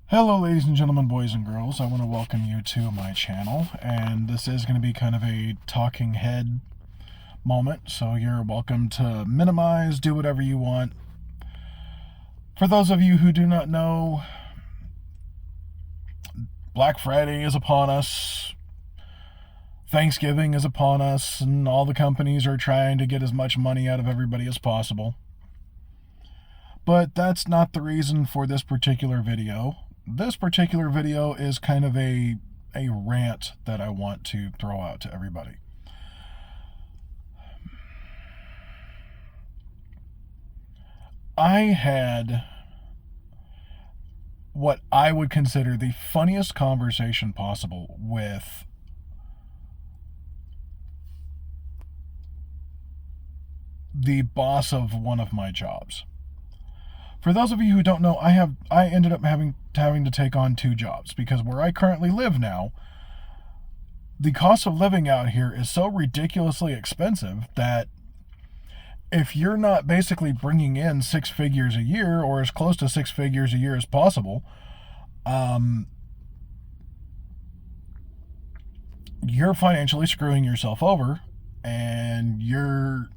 Hello ladies and gentlemen, boys and girls. I want to welcome you to my channel, and this is going to be kind of a talking head moment, so you're welcome to minimize, do whatever you want. For those of you who do not know, Black Friday is upon us, Thanksgiving is upon us, and all the companies are trying to get as much money out of everybody as possible. But that's not the reason for this particular video. This particular video is kind of a rant that I want to throw out to everybody. I had what I would consider the funniest conversation possible with the boss of one of my jobs. For those of you who don't know, I ended up having to take on two jobs because where I currently live now, the cost of living out here is so ridiculously expensive that if you're not basically bringing in 6 figures a year or as close to 6 figures a year as possible, you're financially screwing yourself over, and you're,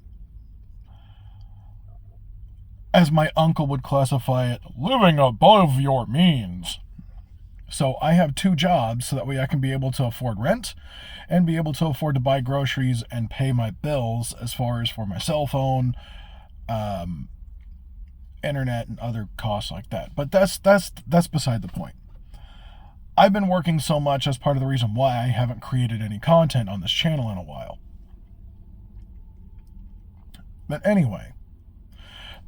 as my uncle would classify it, living above your means. So I have two jobs so that way I can be able to afford rent and be able to afford to buy groceries and pay my bills as far as for my cell phone, internet, and other costs like that. But that's beside the point. I've been working so much as part of the reason why I haven't created any content on this channel in a while. But anyway,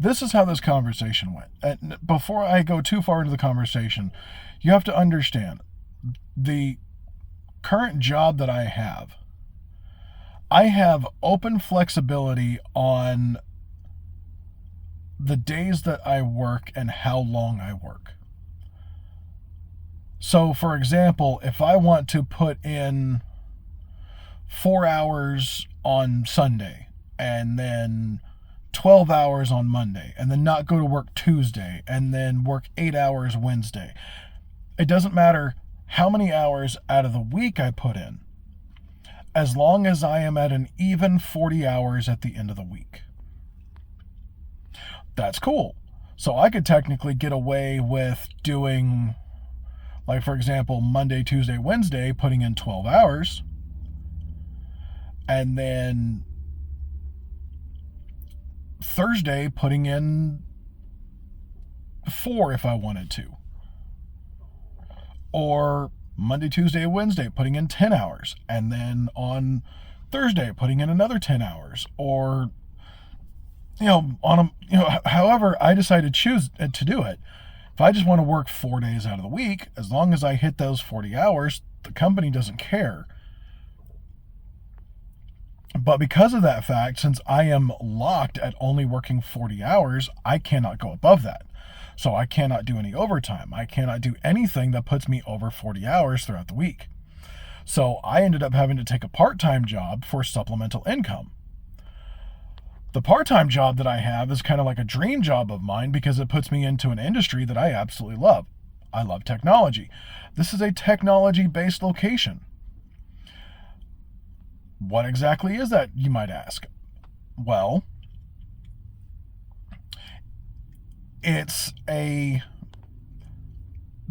this is how this conversation went. And before I go too far into the conversation, you have to understand the current job that I have open flexibility on the days that I work and how long I work. So, for example, if I want to put in 4 hours on Sunday and then 12 hours on Monday, and then not go to work Tuesday, and then work 8 hours Wednesday. It doesn't matter how many hours out of the week I put in, as long as I am at an even 40 hours at the end of the week. That's cool. So I could technically get away with doing, like for example, Monday, Tuesday, Wednesday, putting in 12 hours, and then Thursday putting in 4 if I wanted to. Or Monday, Tuesday, Wednesday putting in 10 hours. And then on Thursday putting in another 10 hours. Or, however I decide to choose to do it. If I just want to work 4 days out of the week, as long as I hit those 40 hours, the company doesn't care. But because of that fact, since I am locked at only working 40 hours, I cannot go above that. So I cannot do any overtime. I cannot do anything that puts me over 40 hours throughout the week. So I ended up having to take a part-time job for supplemental income. The part-time job that I have is kind of like a dream job of mine because it puts me into an industry that I absolutely love. I love technology. This is a technology-based location. What exactly is that, you might ask? Well, the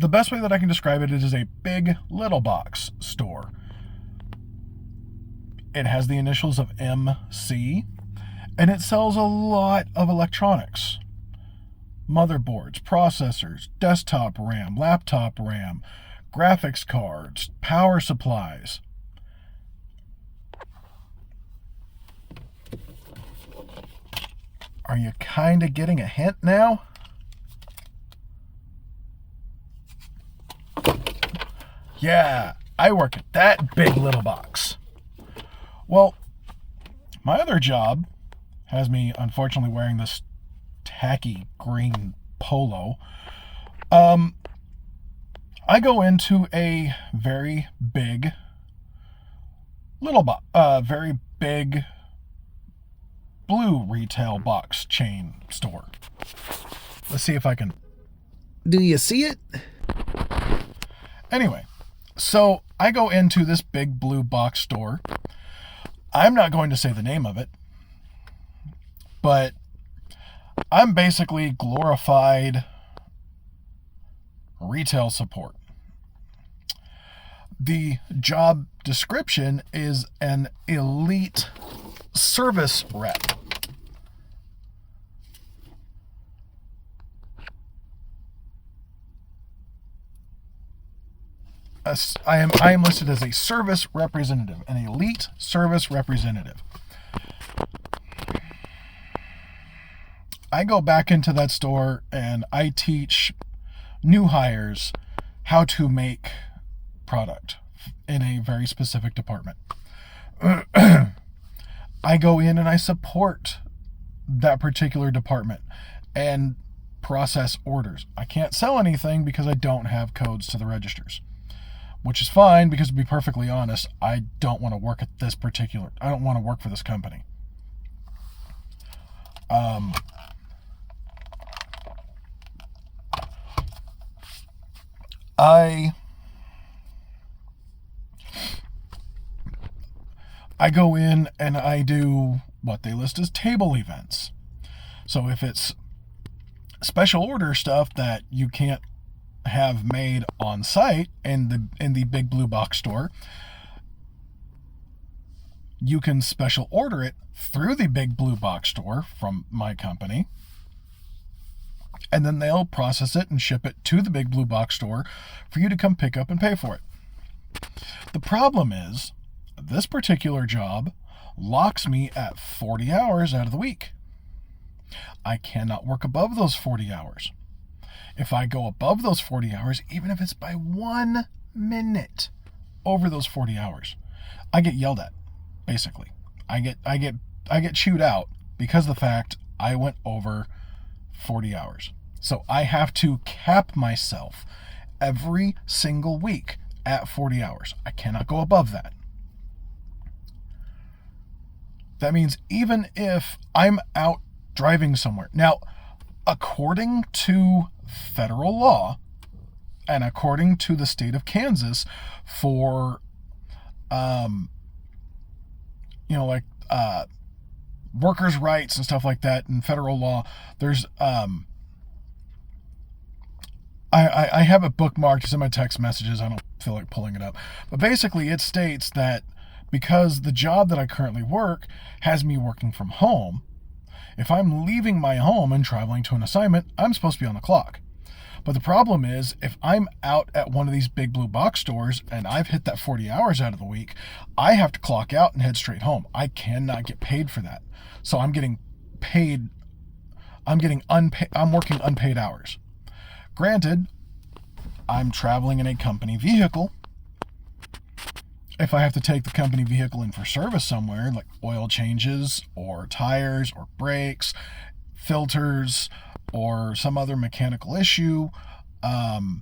best way that I can describe it is a big little box store. It has the initials of MC, and it sells a lot of electronics. Motherboards, processors, desktop RAM, laptop RAM, graphics cards, power supplies. Are you kind of getting a hint now? Yeah, I work at that big little box. Well, my other job has me unfortunately wearing this tacky green polo. I go into a very big very big blue retail box chain store. Let's see if I can... Do you see it? Anyway, so I go into this big blue box store. I'm not going to say the name of it, but I'm basically glorified retail support. The job description is an elite service rep. I am listed as a service representative, an elite service representative. I go back into that store and I teach new hires how to make product in a very specific department. I go in and I support that particular department and process orders. I can't sell anything because I don't have codes to the registers, which is fine because, to be perfectly honest, I don't want to work at I don't want to work for this company. I go in and I do what they list as table events. So if it's special order stuff that you can't have made on site in the big blue box store, you can special order it through the big blue box store from my company, and then they'll process it and ship it to the big blue box store for you to come pick up and pay for it. The problem is, this particular job locks me at 40 hours out of the week. I cannot work above those 40 hours. If I go above those 40 hours, even if it's by 1 minute over those 40 hours, I get yelled at, basically. I get chewed out because of the fact I went over 40 hours. So I have to cap myself every single week at 40 hours. I cannot go above that. That means even if I'm out driving somewhere. Now, according to federal law and according to the state of Kansas for, workers' rights and stuff like that in federal law, there's, I have it bookmarked. It's in my text messages. I don't feel like pulling it up. But basically it states that because the job that I currently work has me working from home, if I'm leaving my home and traveling to an assignment, I'm supposed to be on the clock. But the problem is, if I'm out at one of these big blue box stores and I've hit that 40 hours out of the week, I have to clock out and head straight home. I cannot get paid for that. So I'm getting paid, I'm working unpaid hours. Granted, I'm traveling in a company vehicle. If I have to take the company vehicle in for service somewhere, like oil changes or tires or brakes, filters, or some other mechanical issue, I'll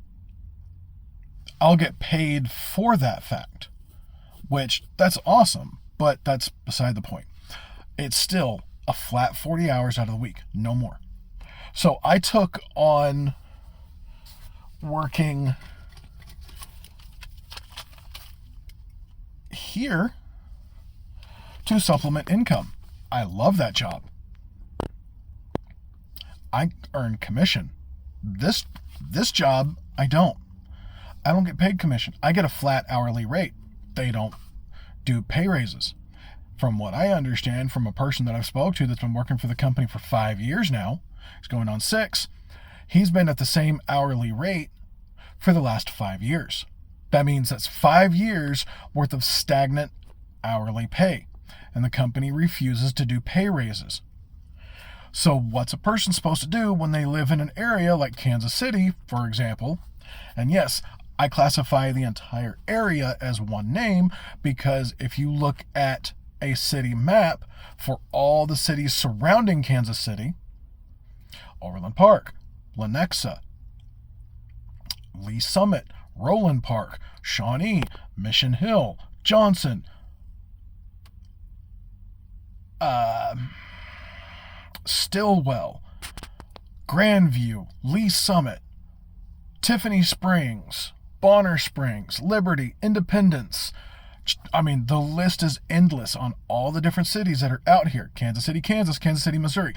get paid for that fact, which that's awesome, but that's beside the point. It's still a flat 40 hours out of the week, no more. So I took on working here to supplement income. I love that job. I earn commission. This job, I don't get paid commission. I get a flat hourly rate. They don't do pay raises. From what I understand from a person that I've spoke to that's been working for the company for 5 years now, he's going on 6, he's been at the same hourly rate for the last 5 years. That means that's 5 years worth of stagnant hourly pay, and the company refuses to do pay raises. So what's a person supposed to do when they live in an area like Kansas City, for example? And yes, I classify the entire area as one name because if you look at a city map for all the cities surrounding Kansas City, Overland Park, Lenexa, Lee Summit, Roland Park, Shawnee, Mission Hill, Johnson, Stillwell, Grandview, Lee Summit, Tiffany Springs, Bonner Springs, Liberty, Independence. I mean, the list is endless on all the different cities that are out here. Kansas City, Kansas, Kansas City, Missouri,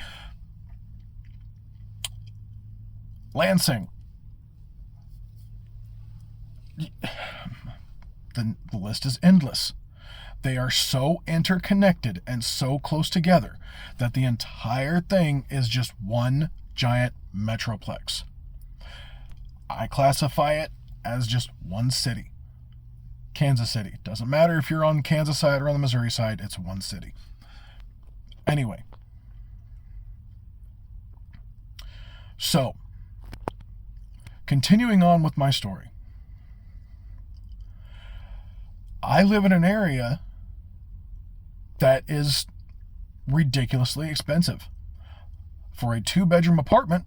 Lansing. The list is endless. They are so interconnected and so close together that the entire thing is just one giant metroplex. I classify it as just one city. Kansas City. Doesn't matter if you're on the Kansas side or on the Missouri side, it's one city. Anyway. So, continuing on with my story. I live in an area that is ridiculously expensive. For a 2-bedroom apartment,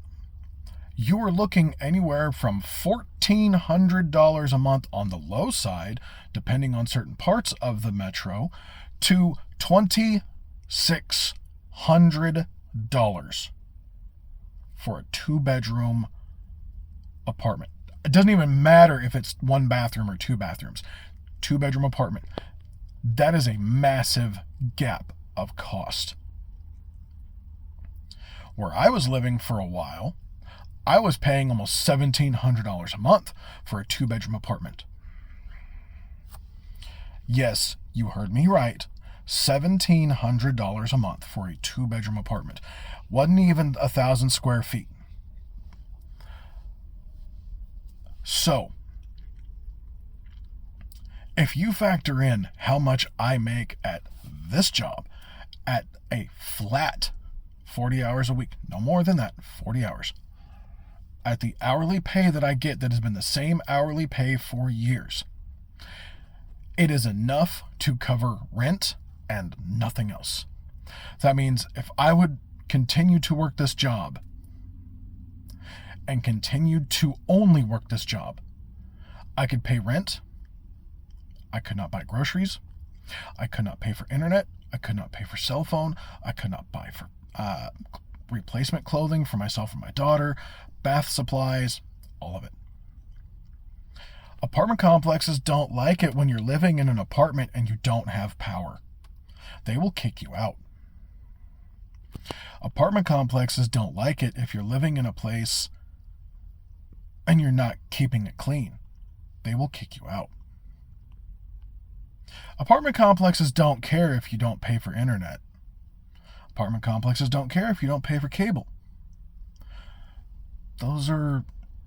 you are looking anywhere from $1,400 a month on the low side, depending on certain parts of the metro, to $2,600 for a 2-bedroom apartment. It doesn't even matter if it's 1 bathroom or 2 bathrooms. 2-bedroom apartment. That is a massive gap of cost. Where I was living for a while, I was paying almost $1,700 a month for a 2-bedroom apartment. Yes, you heard me right. $1,700 a month for a 2-bedroom apartment. Wasn't even 1,000 square feet. So, if you factor in how much I make at this job, at a flat 40 hours a week, no more than that, 40 hours, at the hourly pay that I get that has been the same hourly pay for years, it is enough to cover rent and nothing else. That means if I would continue to work this job and continue to only work this job, I could pay rent, I could not buy groceries, I could not pay for internet, I could not pay for cell phone, I could not buy for replacement clothing for myself and my daughter, bath supplies, all of it. Apartment complexes don't like it when you're living in an apartment and you don't have power. They will kick you out. Apartment complexes don't like it if you're living in a place and you're not keeping it clean. They will kick you out. Apartment complexes don't care if you don't pay for internet. Apartment complexes don't care if you don't pay for cable. Those are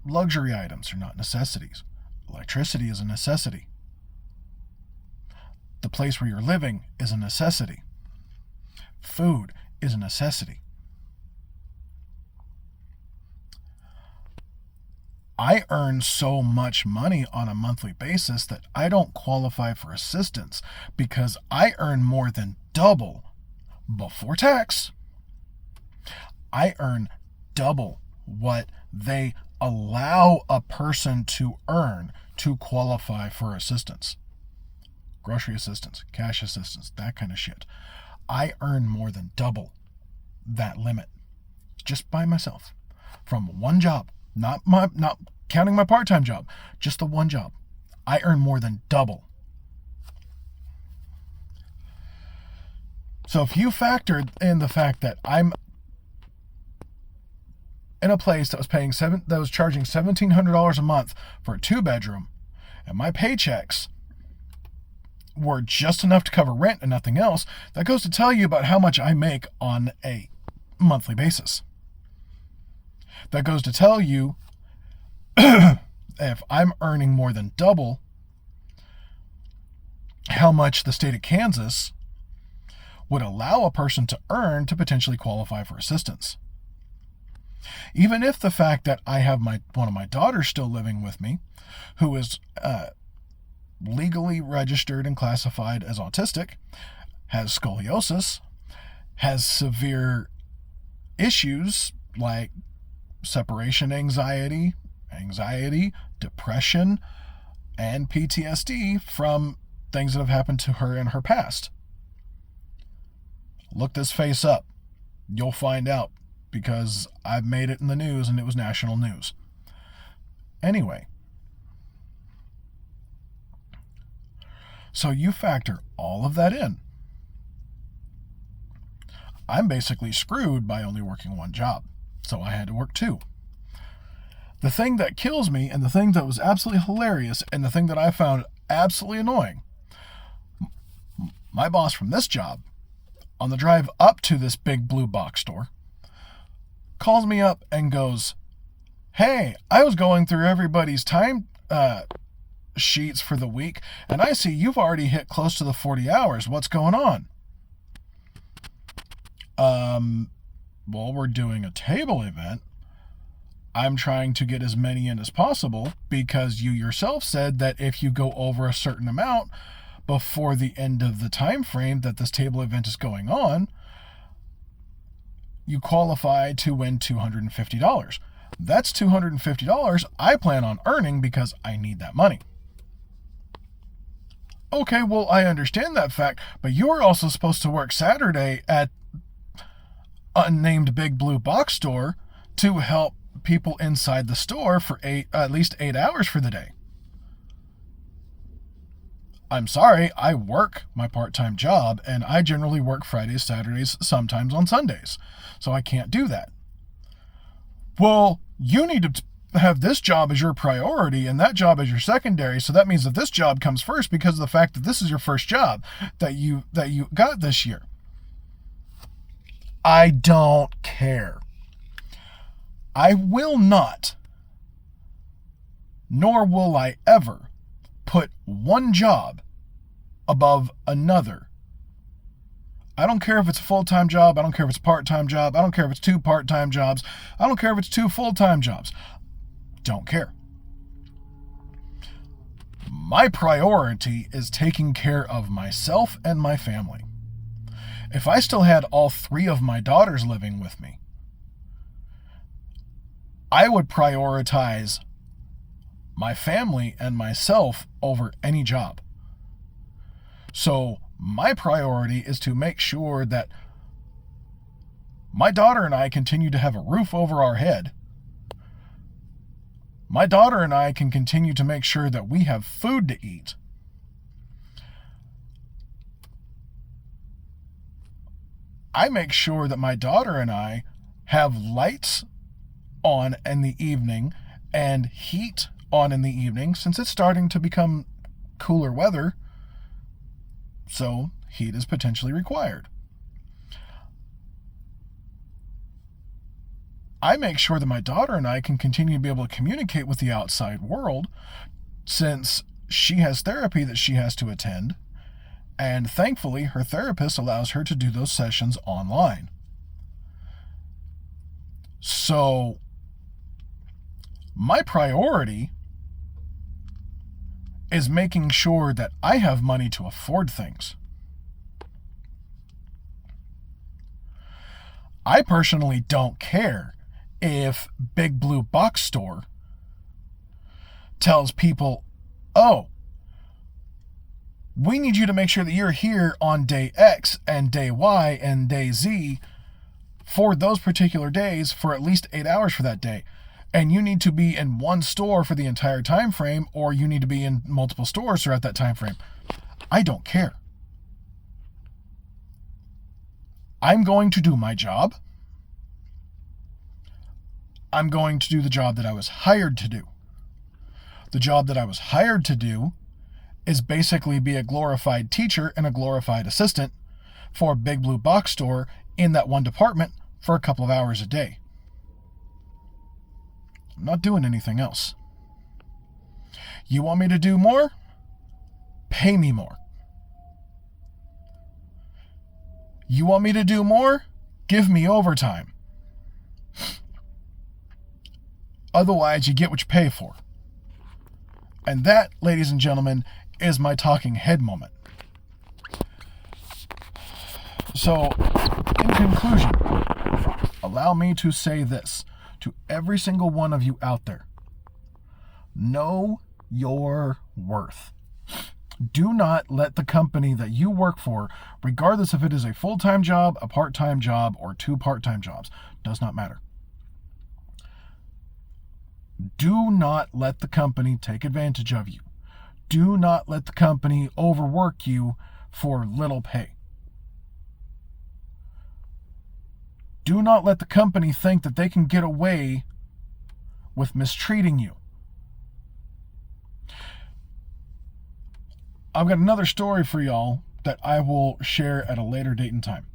luxury items, they're not necessities. Electricity is a necessity. The place where you're living is a necessity. Food is a necessity. I earn so much money on a monthly basis that I don't qualify for assistance because I earn more than double before tax. I earn double what they allow a person to earn to qualify for assistance. Grocery assistance, cash assistance, that kind of shit. I earn more than double that limit just by myself from one job. Not counting my part-time job, just the one job. I earn more than double. So if you factored in the fact that I'm in a place that was charging $1,700 a month for a 2-bedroom, and my paychecks were just enough to cover rent and nothing else, that goes to tell you about how much I make on a monthly basis. That goes to tell you if I'm earning more than double how much the state of Kansas would allow a person to earn to potentially qualify for assistance. Even if the fact that I have one of my daughters still living with me, who is legally registered and classified as autistic, has scoliosis, has severe issues like separation anxiety, depression, and PTSD from things that have happened to her in her past. Look this face up. You'll find out, because I've made it in the news and it was national news. Anyway, So you factor all of that in. I'm basically screwed by only working one job. So I had to work two. The thing that kills me, and the thing that was absolutely hilarious, and the thing that I found absolutely annoying, my boss from this job, on the drive up to this big blue box store, calls me up and goes, "Hey, I was going through everybody's time sheets for the week, and I see you've already hit close to the 40 hours. What's going on?" Well, we're doing a table event. I'm trying to get as many in as possible because you yourself said that if you go over a certain amount before the end of the time frame that this table event is going on, you qualify to win $250. That's $250 I plan on earning because I need that money. Okay, well, I understand that fact, but you're also supposed to work Saturday at unnamed big blue box store to help people inside the store for at least 8 hours for the day. I'm sorry, I work my part-time job, and I generally work Fridays, Saturdays, sometimes on Sundays, so I can't do that. Well, you need to have this job as your priority and that job as your secondary, so that means that this job comes first because of the fact that this is your first job that you got this year. I don't care. I will not, nor will I ever, put one job above another. I don't care if it's a full-time job. I don't care if it's a part-time job. I don't care if it's two part-time jobs. I don't care if it's two full-time jobs. Don't care. My priority is taking care of myself and my family. If I still had all three of my daughters living with me, I would prioritize my family and myself over any job. So my priority is to make sure that my daughter and I continue to have a roof over our head. My daughter and I can continue to make sure that we have food to eat. I make sure that my daughter and I have lights on in the evening and heat on in the evening, since it's starting to become cooler weather, so heat is potentially required. I make sure that my daughter and I can continue to be able to communicate with the outside world, since she has therapy that she has to attend, and thankfully her therapist allows her to do those sessions online. So my priority is making sure that I have money to afford things. I personally don't care if Big Blue Box Store tells people, "Oh, we need you to make sure that you're here on day X and day Y and day Z for those particular days for at least 8 hours for that day. And you need to be in one store for the entire time frame, or you need to be in multiple stores throughout that time frame." I don't care. I'm going to do my job. I'm going to do the job that I was hired to do. The job that I was hired to do is basically be a glorified teacher and a glorified assistant for a Big Blue Box Store in that one department for a couple of hours a day. I'm not doing anything else. You want me to do more? Pay me more. You want me to do more? Give me overtime. Otherwise, you get what you pay for. And that, ladies and gentlemen, is my talking head moment. So, in conclusion, allow me to say this to every single one of you out there. Know your worth. Do not let the company that you work for, regardless if it is a full-time job, a part-time job, or two part-time jobs, does not matter. Do not let the company take advantage of you. Do not let the company overwork you for little pay. Do not let the company think that they can get away with mistreating you. I've got another story for y'all that I will share at a later date and time.